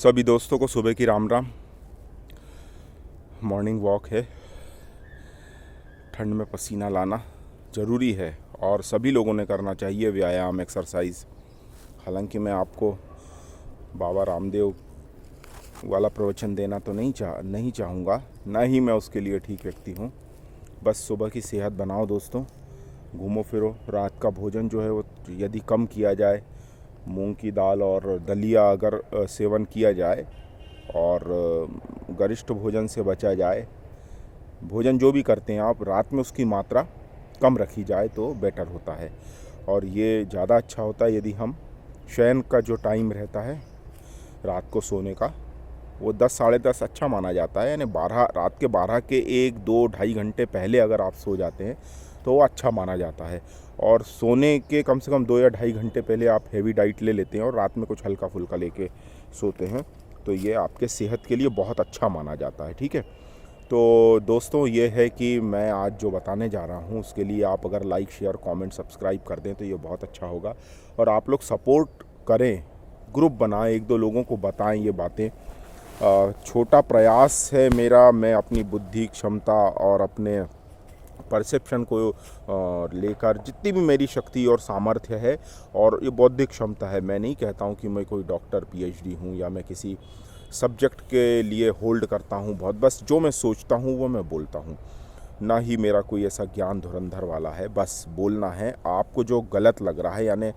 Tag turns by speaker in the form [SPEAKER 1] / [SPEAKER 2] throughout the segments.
[SPEAKER 1] सभी दोस्तों को सुबह की राम राम। मॉर्निंग वॉक है। ठंड में पसीना लाना ज़रूरी है और सभी लोगों ने करना चाहिए व्यायाम, एक्सरसाइज। हालांकि मैं आपको बाबा रामदेव वाला प्रवचन देना तो नहीं चाहूँगा, ना ही मैं उसके लिए ठीक व्यक्ति हूँ। बस सुबह की सेहत बनाओ दोस्तों, घूमो फिरो। रात का भोजन जो है वो यदि कम किया जाए, मूंग की दाल और दलिया अगर सेवन किया जाए और गरिष्ठ भोजन से बचा जाए, भोजन जो भी करते हैं आप रात में उसकी मात्रा कम रखी जाए तो बेटर होता है। और ये ज़्यादा अच्छा होता है यदि हम शयन का जो टाइम रहता है रात को सोने का, वो 10 साढ़े 10 अच्छा माना जाता है। यानी रात के 12 के 1-2-2.5 घंटे पहले अगर आप सो जाते हैं तो वो अच्छा माना जाता है। और सोने के कम से कम 2 या 2.5 घंटे पहले आप हैवी डाइट ले लेते हैं और रात में कुछ हल्का फुल्का लेके सोते हैं तो ये आपके सेहत के लिए बहुत अच्छा माना जाता है। ठीक है, तो दोस्तों ये है कि मैं आज जो बताने जा रहा हूँ उसके लिए आप अगर लाइक, शेयर, कमेंट, सब्सक्राइब कर दें तो ये बहुत अच्छा होगा। और आप लोग सपोर्ट करें, ग्रुप बनाएं, 1-2 लोगों को बताएं ये बातें। छोटा प्रयास है मेरा, मैं अपनी बुद्धि, क्षमता और अपने परसेप्शन को लेकर जितनी भी मेरी शक्ति और सामर्थ्य है और ये बौद्धिक क्षमता है, मैं नहीं कहता हूँ कि मैं कोई डॉक्टर PhD हूँ या मैं किसी सब्जेक्ट के लिए होल्ड करता हूँ बहुत। बस जो मैं सोचता हूँ वो मैं बोलता हूँ, ना ही मेरा कोई ऐसा ज्ञान धुरंधर वाला है। बस बोलना है। आपको जो गलत लग रहा है, यानी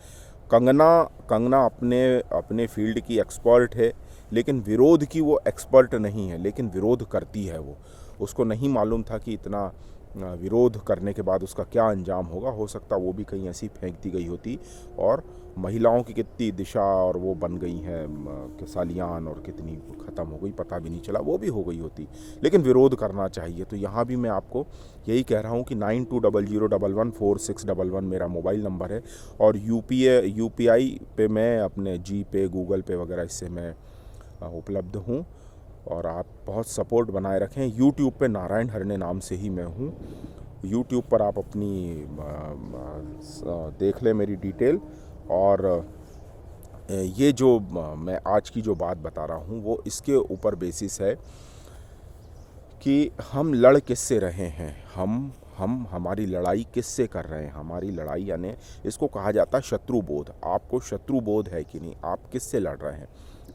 [SPEAKER 1] कंगना अपने अपने फील्ड की एक्सपर्ट है लेकिन विरोध की वो एक्सपर्ट नहीं है, लेकिन विरोध करती है। वो उसको नहीं मालूम था कि इतना विरोध करने के बाद उसका क्या अंजाम होगा। हो सकता वो भी कहीं ऐसी फेंक दी गई होती और महिलाओं की कितनी दिशा और वो बन गई हैं सालियान और कितनी ख़त्म हो गई, पता भी नहीं चला, वो भी हो गई होती। लेकिन विरोध करना चाहिए। तो यहाँ भी मैं आपको यही कह रहा हूँ कि 9200114611 मेरा मोबाइल नंबर है और UPI पे मैं अपने GPay, गूगल पे वगैरह इससे मैं उपलब्ध हूँ। और आप बहुत सपोर्ट बनाए रखें। यूट्यूब पे नारायण हरणे नाम से ही मैं हूँ। यूट्यूब पर आप अपनी देख लें मेरी डिटेल। और ये जो मैं आज की जो बात बता रहा हूँ वो इसके ऊपर बेसिस है कि हम लड़ किससे रहे हैं, हमारी लड़ाई किससे कर रहे हैं। हमारी लड़ाई यानी इसको कहा जाता है शत्रुबोध। आपको शत्रुबोध है कि नहीं, आप किससे लड़ रहे हैं?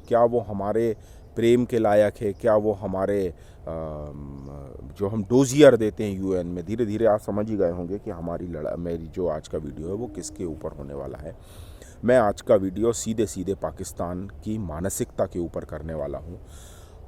[SPEAKER 1] क्या वो हमारे प्रेम के लायक है? क्या वो हमारे जो हम डोजियर देते हैं UN में, धीरे धीरे आप समझ ही गए होंगे कि मेरी जो आज का वीडियो है वो किसके ऊपर होने वाला है। मैं आज का वीडियो सीधे पाकिस्तान की मानसिकता के ऊपर करने वाला हूँ।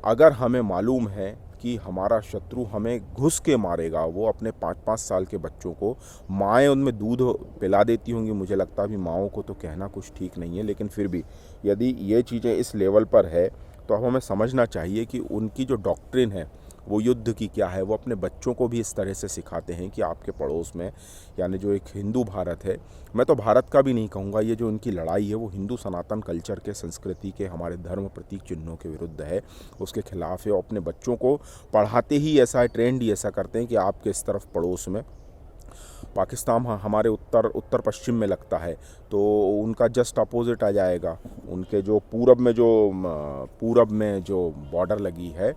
[SPEAKER 1] अगर हमें मालूम है कि हमारा शत्रु हमें घुस के मारेगा, वो अपने 5-5 साल के बच्चों को, माएँ उनमें दूध पिला देती होंगी, मुझे लगता है अभी माओं को तो कहना कुछ ठीक नहीं है, लेकिन फिर भी यदि ये चीज़ें इस लेवल पर है तो अब हमें समझना चाहिए कि उनकी जो डॉक्ट्रिन है वो युद्ध की क्या है। वो अपने बच्चों को भी इस तरह से सिखाते हैं कि आपके पड़ोस में, यानी जो एक हिंदू भारत है, मैं तो भारत का भी नहीं कहूँगा, ये जो उनकी लड़ाई है वो हिंदू सनातन कल्चर के, संस्कृति के, हमारे धर्म प्रतीक चिन्हों के विरुद्ध है, उसके खिलाफ है। और अपने बच्चों को पढ़ाते ही ऐसा है, ट्रेंड ही ऐसा करते हैं कि आपके इस तरफ पड़ोस में पाकिस्तान हमारे उत्तर पश्चिम में लगता है तो उनका जस्ट अपोजिट आ जाएगा। उनके जो पूरब में जो बॉर्डर लगी है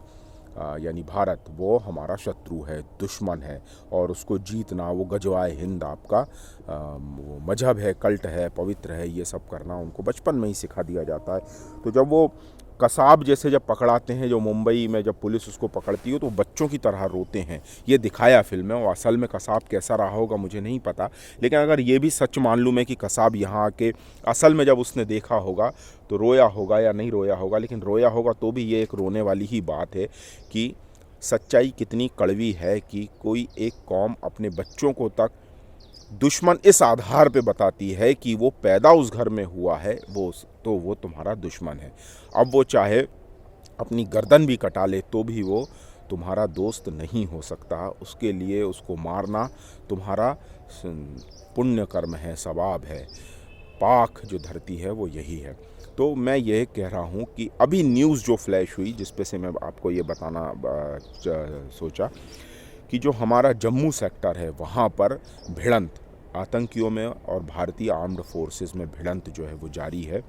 [SPEAKER 1] यानी भारत, वो हमारा शत्रु है, दुश्मन है। और उसको जीतना, वो गजवाए हिंद आपका वो मजहब है, कल्ट है, पवित्र है, ये सब करना उनको बचपन में ही सिखा दिया जाता है। तो जब वो कसाब जैसे जब पकड़ाते हैं, जो मुंबई में जब पुलिस उसको पकड़ती है तो बच्चों की तरह रोते हैं। ये दिखाया फिल्म में। और असल में कसाब कैसा रहा होगा मुझे नहीं पता, लेकिन अगर ये भी सच मान लूँ मैं कि कसाब यहाँ आके असल में जब उसने देखा होगा तो रोया होगा या नहीं रोया होगा, लेकिन रोया होगा तो भी ये एक रोने वाली ही बात है कि सच्चाई कितनी कड़वी है कि कोई एक कौम अपने बच्चों को तक दुश्मन इस आधार पे बताती है कि वो पैदा उस घर में हुआ है, वो तुम्हारा दुश्मन है। अब वो चाहे अपनी गर्दन भी कटा ले तो भी वो तुम्हारा दोस्त नहीं हो सकता। उसके लिए उसको मारना तुम्हारा पुण्य कर्म है, सवाब है। पाक जो धरती है वो यही है। तो मैं ये कह रहा हूँ कि अभी न्यूज़ जो फ्लैश हुई, जिस पे से मैं आपको ये बताना सोचा कि जो हमारा जम्मू सेक्टर है वहाँ पर भिड़ंत आतंकियों में और भारतीय आर्म्ड फोर्सेस में भिड़ंत जो है वो जारी है।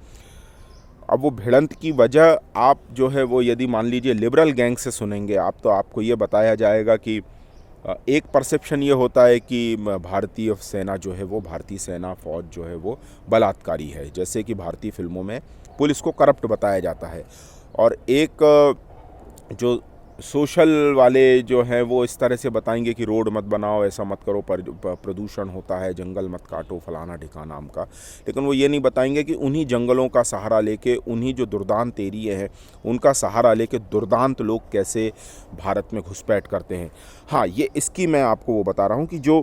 [SPEAKER 1] अब वो भिड़ंत की वजह आप जो है वो यदि मान लीजिए लिबरल गैंग से सुनेंगे आप, तो आपको ये बताया जाएगा कि एक परसेप्शन ये होता है कि भारतीय सेना जो है वो, भारतीय सेना फौज जो है वो बलात्कारी है, जैसे कि भारतीय फिल्मों में पुलिस को करप्ट बताया जाता है। और एक जो सोशल वाले जो हैं वो इस तरह से बताएंगे कि रोड मत बनाओ, ऐसा मत करो, प्रदूषण होता है, जंगल मत काटो, फलाना ढिकाना नाम का। लेकिन वो ये नहीं बताएंगे कि उन्हीं जंगलों का सहारा लेके, उन्हीं जो दुर्दांत एरिए हैं उनका सहारा लेके दुर्दांत लोग कैसे भारत में घुसपैठ करते हैं। हाँ, ये इसकी मैं आपको वो बता रहा हूँ कि जो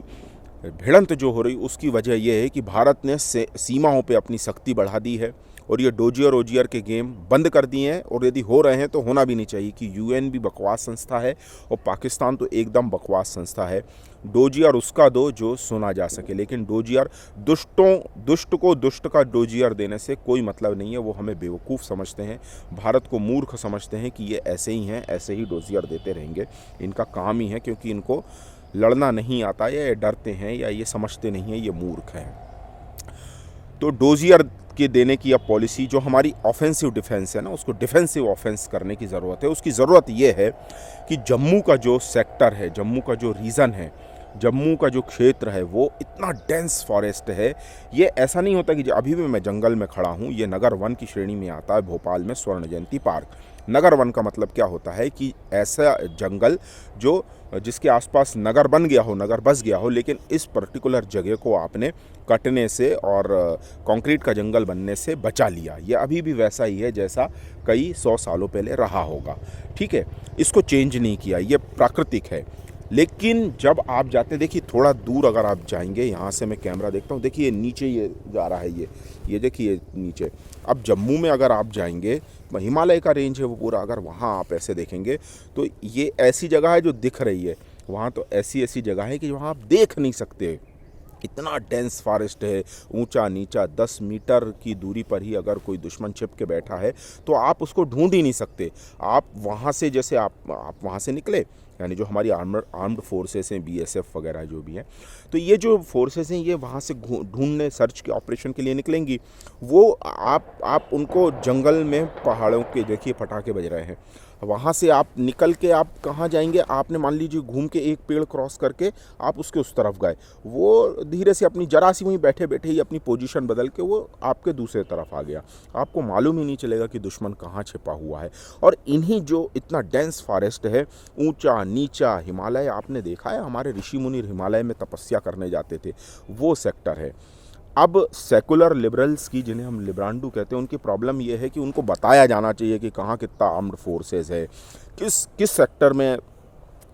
[SPEAKER 1] भिड़ंत जो हो रही उसकी वजह यह है कि भारत ने सीमाओं पे अपनी सख्ती बढ़ा दी है और ये डोजियर ओजियर के गेम बंद कर दिए हैं। और यदि हो रहे हैं तो होना भी नहीं चाहिए कि यूएन भी बकवास संस्था है और पाकिस्तान तो एकदम बकवास संस्था है। डोजियर उसका दो जो सुना जा सके, लेकिन डोजियर दुष्ट को दुष्ट का डोजियर देने से कोई मतलब नहीं है। वो हमें बेवकूफ़ समझते हैं, भारत को मूर्ख समझते हैं कि ये ऐसे ही हैं, ऐसे ही डोजियर देते रहेंगे, इनका काम ही है, क्योंकि इनको लड़ना नहीं आता, या ये डरते हैं, या ये समझते नहीं हैं, ये मूर्ख हैं। तो डोजियर के देने की अब पॉलिसी, जो हमारी ऑफेंसिव डिफेंस है ना, उसको डिफेंसिव ऑफेंस करने की ज़रूरत है। उसकी ज़रूरत ये है कि जम्मू का जो सेक्टर है, जम्मू का जो रीजन है, जम्मू का जो क्षेत्र है वो इतना डेंस फॉरेस्ट है। ये ऐसा नहीं होता कि अभी भी मैं जंगल में खड़ा हूँ, ये नगर वन की श्रेणी में आता है। भोपाल में स्वर्ण जयंती पार्क, नगर वन का मतलब क्या होता है कि ऐसा जंगल जो जिसके आसपास नगर बन गया हो, नगर बस गया हो, लेकिन इस पर्टिकुलर जगह को आपने कटने से और कंक्रीट का जंगल बनने से बचा लिया। ये अभी भी वैसा ही है जैसा कई 100 सालों पहले रहा होगा, ठीक है, इसको चेंज नहीं किया, ये प्राकृतिक है। लेकिन जब आप जाते, देखिए थोड़ा दूर अगर आप जाएंगे, यहाँ से मैं कैमरा देखता हूँ, देखिए नीचे ये जा रहा है, ये देखिए नीचे। अब जम्मू में अगर आप जाएंगे, हिमालय का रेंज है वो पूरा, अगर वहाँ आप ऐसे देखेंगे तो ये ऐसी जगह है जो दिख रही है, वहाँ तो ऐसी ऐसी जगह है कि वहाँ आप देख नहीं सकते। इतना डेंस फॉरेस्ट है, ऊंचा नीचा, 10 मीटर की दूरी पर ही अगर कोई दुश्मन छिप के बैठा है तो आप उसको ढूंढ ही नहीं सकते। आप वहाँ से, जैसे आप वहाँ से निकले, यानी जो हमारी आर्म्ड फोर्सेस हैं, बीएसएफ वगैरह जो भी हैं, तो ये जो फोर्सेस हैं ये वहाँ से ढूंढने, सर्च के ऑपरेशन के लिए निकलेंगी। वो आप उनको जंगल में, पहाड़ों के देखिए पटाखे बज रहे हैं, वहाँ से आप निकल के आप कहाँ जाएंगे? आपने मान लीजिए घूम के एक पेड़ क्रॉस करके आप उसके उस तरफ गए, वो धीरे से अपनी जरा सी वहीं बैठे बैठे ही अपनी पोजीशन बदल के वो आपके दूसरे तरफ आ गया। आपको मालूम ही नहीं चलेगा कि दुश्मन कहाँ छिपा हुआ है। और इन्हीं जो इतना डेंस फॉरेस्ट है, ऊंचा नीचा, हिमालय आपने देखा है, हमारे ऋषि मुनि हिमालय में तपस्या करने जाते थे, वो सेक्टर है। अब सेकुलर लिबरल्स की, जिन्हें हम लिब्रांडू कहते हैं, उनकी प्रॉब्लम ये है कि उनको बताया जाना चाहिए कि कहाँ कितना आर्म्ड फोर्सेस है, किस सेक्टर में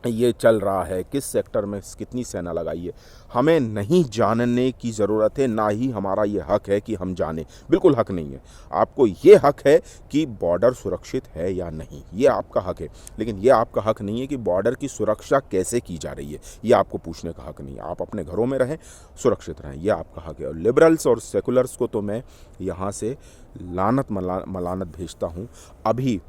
[SPEAKER 1] ये चल रहा है, किस सेक्टर में कितनी सेना लगाई है। हमें नहीं जानने की ज़रूरत है, ना ही हमारा ये हक है कि हम जानें, बिल्कुल हक नहीं है। आपको ये हक है कि बॉर्डर सुरक्षित है या नहीं, ये आपका हक है। लेकिन ये आपका हक नहीं है कि बॉर्डर की सुरक्षा कैसे की जा रही है, ये आपको पूछने का हक नहीं है। आप अपने घरों में रहें, सुरक्षित रहें, ये आपका हक है। और लिबरल्स और सेकुलर्स को तो मैं यहाँ से लानत मलानत भेजता हूँ। अभी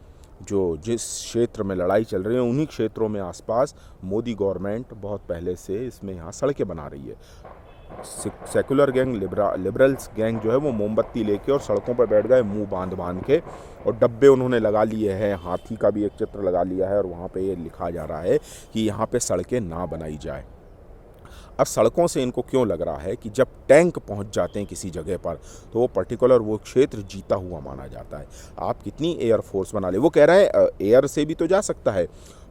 [SPEAKER 1] जो जिस क्षेत्र में लड़ाई चल रही है, उन्हीं क्षेत्रों में आसपास मोदी गवर्नमेंट बहुत पहले से इसमें यहाँ सड़कें बना रही है। सेकुलर गैंग, लिबरल्स गैंग जो है वो मोमबत्ती लेके और सड़कों पर बैठ गए, मुंह बांध के, और डब्बे उन्होंने लगा लिए हैं, हाथी का भी एक चित्र लगा लिया है, और वहाँ पे ये लिखा जा रहा है कि यहाँ पे सड़कें ना बनाई जाए। अब सड़कों से इनको क्यों लग रहा है कि जब टैंक पहुंच जाते हैं किसी जगह पर तो वो पर्टिकुलर वो क्षेत्र जीता हुआ माना जाता है। आप कितनी एयरफोर्स बना ले, वो कह रहे हैं एयर से भी तो जा सकता है।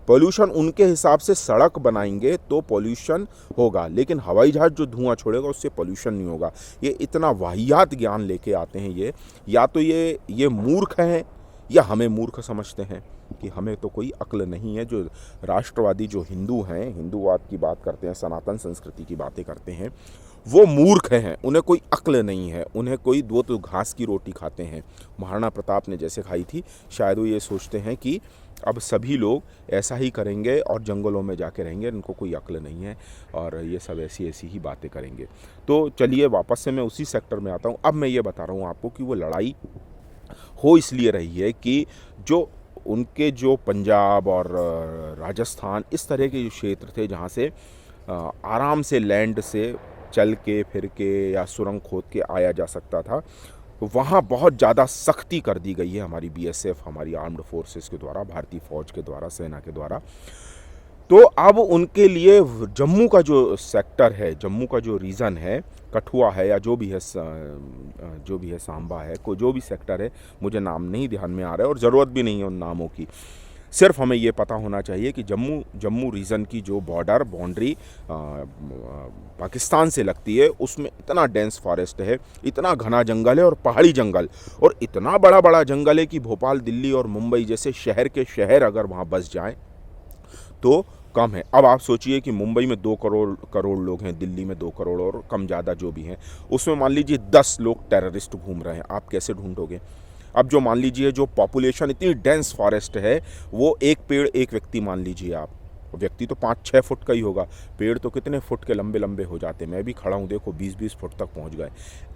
[SPEAKER 1] पोल्यूशन उनके हिसाब से सड़क बनाएंगे तो पोल्यूशन होगा, लेकिन हवाई जहाज़ जो धुआं छोड़ेगा उससे पोल्यूशन नहीं होगा। ये इतना वाहियात ज्ञान लेके आते हैं ये, या तो ये मूर्ख हैं या हमें मूर्ख समझते हैं कि हमें तो कोई अक्ल नहीं है। जो राष्ट्रवादी, जो हिंदू हैं, हिंदूवाद की बात करते हैं, सनातन संस्कृति की बातें करते हैं, वो मूर्ख हैं, उन्हें कोई अक्ल नहीं है, उन्हें कोई, दो तो घास की रोटी खाते हैं, महाराणा प्रताप ने जैसे खाई थी। शायद वो ये सोचते हैं कि अब सभी लोग ऐसा ही करेंगे और जंगलों में जाके रहेंगे, इनको कोई अक्ल नहीं है और ये सब ऐसी ही बातें करेंगे। तो चलिए वापस से मैं उसी सेक्टर में आता हूँ। अब मैं ये बता रहा हूँ आपको कि वो लड़ाई हो इसलिए रही है कि जो उनके जो पंजाब और राजस्थान, इस तरह के जो क्षेत्र थे जहाँ से आराम से लैंड से चल के, फिर के या सुरंग खोद के आया जा सकता था, वहाँ बहुत ज़्यादा सख्ती कर दी गई है हमारी बीएसएफ, हमारी आर्म्ड फोर्सेस के द्वारा, भारतीय फ़ौज के द्वारा, सेना के द्वारा। तो अब उनके लिए जम्मू का जो सेक्टर है, जम्मू का जो रीजन है, कठुआ है या जो भी है, सांबा है, को जो भी सेक्टर है, मुझे नाम नहीं ध्यान में आ रहा है और ज़रूरत भी नहीं है उन नामों की। सिर्फ हमें ये पता होना चाहिए कि जम्मू रीजन की जो बाउंड्री पाकिस्तान से लगती है, उसमें इतना डेंस फॉरेस्ट है, इतना घना जंगल है और पहाड़ी जंगल, और इतना बड़ा बड़ा जंगल है कि भोपाल, दिल्ली और मुंबई जैसे शहर के शहर अगर वहाँ बस जाएं तो कम है। अब आप सोचिए कि मुंबई में 2 करोड़ लोग हैं, दिल्ली में 2 करोड़ और कम ज़्यादा जो भी हैं, उसमें मान लीजिए 10 लोग टेररिस्ट घूम रहे हैं, आप कैसे ढूंढोगे? अब जो मान लीजिए जो पॉपुलेशन इतनी डेंस फॉरेस्ट है, वो एक पेड़ एक व्यक्ति मान लीजिए आप, व्यक्ति तो 5-6 फुट का ही होगा, पेड़ तो कितने फुट के लंबे लंबे हो जाते हैं। मैं भी खड़ा हूँ, देखो 20-20 फुट तक पहुँच गए।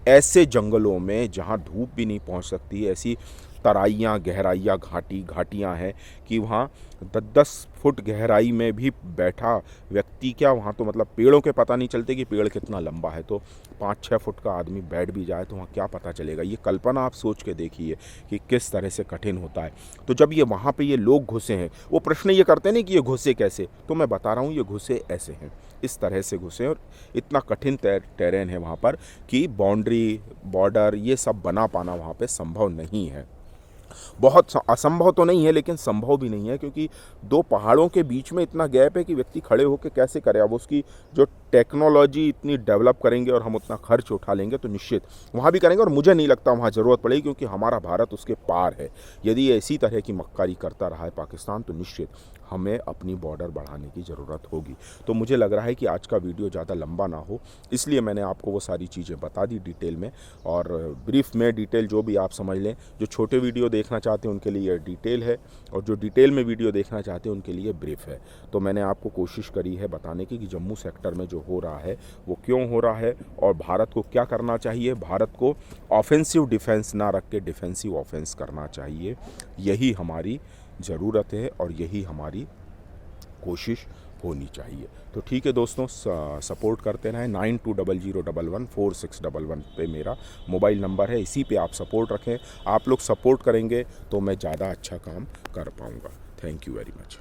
[SPEAKER 1] ऐसे जंगलों में जहाँ धूप भी नहीं पहुँच सकती, ऐसी तराइयाँ, गहराइयाँ, घाटियाँ हैं कि वहाँ 10-10 फुट गहराई में भी बैठा व्यक्ति, क्या वहाँ तो मतलब पेड़ों के पता नहीं चलते कि पेड़ कितना लंबा है, तो 5-6 फुट का आदमी बैठ भी जाए तो वहाँ क्या पता चलेगा? ये कल्पना आप सोच के देखिए कि किस तरह से कठिन होता है। तो जब ये वहाँ पे ये लोग घुसे हैं, वो प्रश्न ये करते नहीं कि ये घुसे कैसे, तो मैं बता रहा हूँ ये घुसे ऐसे हैं, इस तरह से घुसे, और इतना कठिन टेरेन है वहाँ पर कि बाउंड्री, बॉर्डर, ये सब बना पाना वहाँ पे संभव नहीं है। बहुत असंभव तो नहीं है, लेकिन संभव भी नहीं है, क्योंकि 2 पहाड़ों के बीच में इतना गैप है कि व्यक्ति खड़े होकर कैसे करे। अब उसकी जो टेक्नोलॉजी इतनी डेवलप करेंगे और हम उतना खर्च उठा लेंगे तो निश्चित वहाँ भी करेंगे, और मुझे नहीं लगता वहाँ ज़रूरत पड़ेगी, क्योंकि हमारा भारत उसके पार है। यदि इसी तरह की मक्कारी करता रहा है पाकिस्तान, तो निश्चित हमें अपनी बॉर्डर बढ़ाने की ज़रूरत होगी। तो मुझे लग रहा है कि आज का वीडियो ज़्यादा लंबा ना हो, इसलिए मैंने आपको वो सारी चीज़ें बता दी डिटेल में, और ब्रीफ में डिटेल जो भी आप समझ लें। जो छोटे वीडियो देखना चाहते हैं उनके लिए डिटेल है, और जो डिटेल में वीडियो देखना चाहते हैं उनके लिए ब्रीफ है। तो मैंने आपको कोशिश करी है बताने की कि जम्मू सेक्टर में जो हो रहा है वो क्यों हो रहा है, और भारत को क्या करना चाहिए। भारत को ऑफेंसिव डिफेंस ना रख के डिफेंसिव ऑफेंस करना चाहिए, यही हमारी ज़रूरत है और यही हमारी कोशिश होनी चाहिए। तो ठीक है दोस्तों, सपोर्ट करते रहें। 9200114611 पे मेरा मोबाइल नंबर है, इसी पे आप सपोर्ट रखें। आप लोग सपोर्ट करेंगे तो मैं ज़्यादा अच्छा काम कर पाऊँगा। Thank you very much.